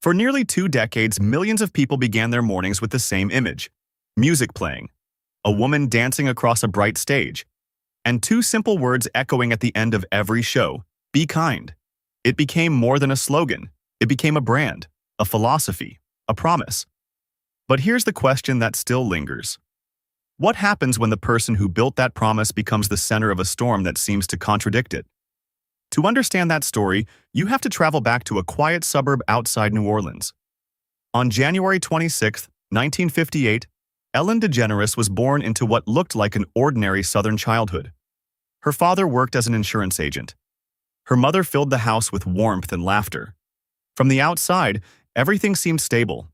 For nearly 2 decades, millions of people began their mornings with the same image: music playing, a woman dancing across a bright stage, and two simple words echoing at the end of every show: be kind. It became more than a slogan. It became a brand, a philosophy, a promise. But here's the question that still lingers. What happens when the person who built that promise becomes the center of a storm that seems to contradict it? To understand that story, you have to travel back to a quiet suburb outside New Orleans. On January 26, 1958, Ellen DeGeneres was born into what looked like an ordinary Southern childhood. Her father worked as an insurance agent. Her mother filled the house with warmth and laughter. From the outside, everything seemed stable.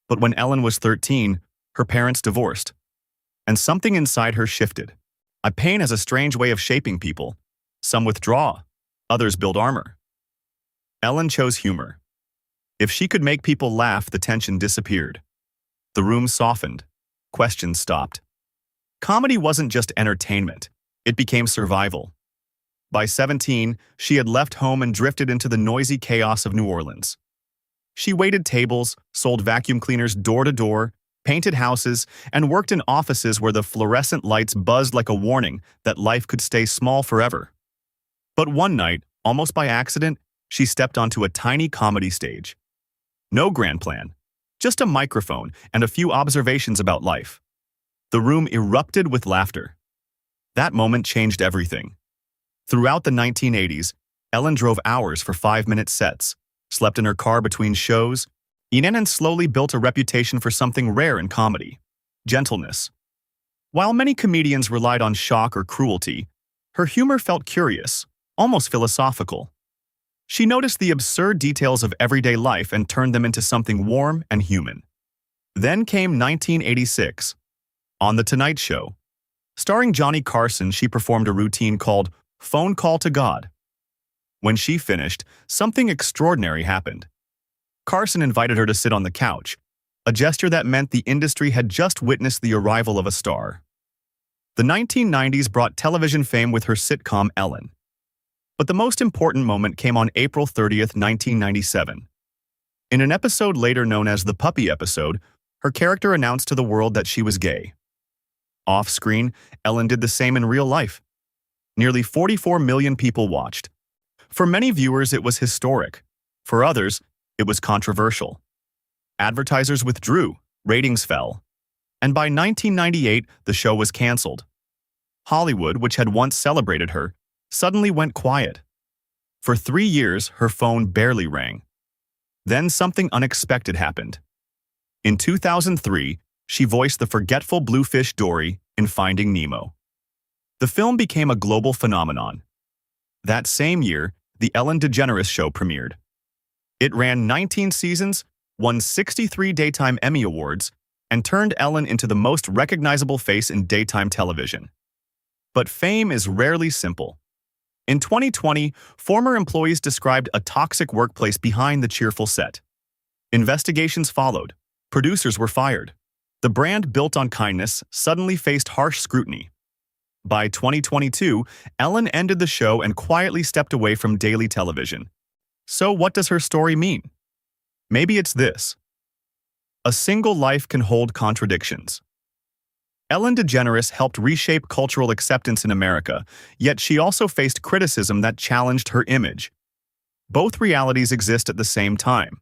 But when Ellen was 13, her parents divorced. And something inside her shifted. Pain has a strange way of shaping people. Some withdraw, others build armor. Ellen chose humor. If she could make people laugh, the tension disappeared. The room softened. Questions stopped. Comedy wasn't just entertainment. It became survival. By 17, she had left home and drifted into the noisy chaos of New Orleans. She waited tables, sold vacuum cleaners door to door, painted houses, and worked in offices where the fluorescent lights buzzed like a warning that life could stay small forever. But one night, almost by accident, she stepped onto a tiny comedy stage. No grand plan, just a microphone and a few observations about life. The room erupted with laughter. That moment changed everything. Throughout the 1980s, Ellen drove hours for 5-minute sets, slept in her car between shows, and slowly built a reputation for something rare in comedy: gentleness. While many comedians relied on shock or cruelty, her humor felt curious, almost philosophical. She noticed the absurd details of everyday life and turned them into something warm and human. Then came 1986. On The Tonight Show, starring Johnny Carson, she performed a routine called Phone Call to God. When she finished, something extraordinary happened. Carson invited her to sit on the couch, a gesture that meant the industry had just witnessed the arrival of a star. The 1990s brought television fame with her sitcom Ellen. But the most important moment came on April 30th, 1997. In an episode later known as the Puppy episode, her character announced to the world that she was gay. Off-screen, Ellen did the same in real life. Nearly 44 million people watched. For many viewers, it was historic. For others, it was controversial. Advertisers withdrew, ratings fell. And by 1998, the show was canceled. Hollywood, which had once celebrated her, suddenly went quiet. For 3 years, her phone barely rang. Then something unexpected happened. In 2003, she voiced the forgetful bluefish Dory in Finding Nemo. The film became a global phenomenon. That same year, The Ellen DeGeneres Show premiered. It ran 19 seasons, won 63 Daytime Emmy Awards, and turned Ellen into the most recognizable face in daytime television. But fame is rarely simple. In 2020, former employees described a toxic workplace behind the cheerful set. Investigations followed. Producers were fired. The brand built on kindness suddenly faced harsh scrutiny. By 2022, Ellen ended the show and quietly stepped away from daily television. So what does her story mean? Maybe it's this: a single life can hold contradictions. Ellen DeGeneres helped reshape cultural acceptance in America, yet she also faced criticism that challenged her image. Both realities exist at the same time.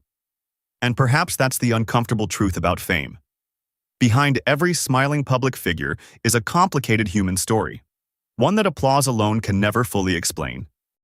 And perhaps that's the uncomfortable truth about fame. Behind every smiling public figure is a complicated human story, one that applause alone can never fully explain.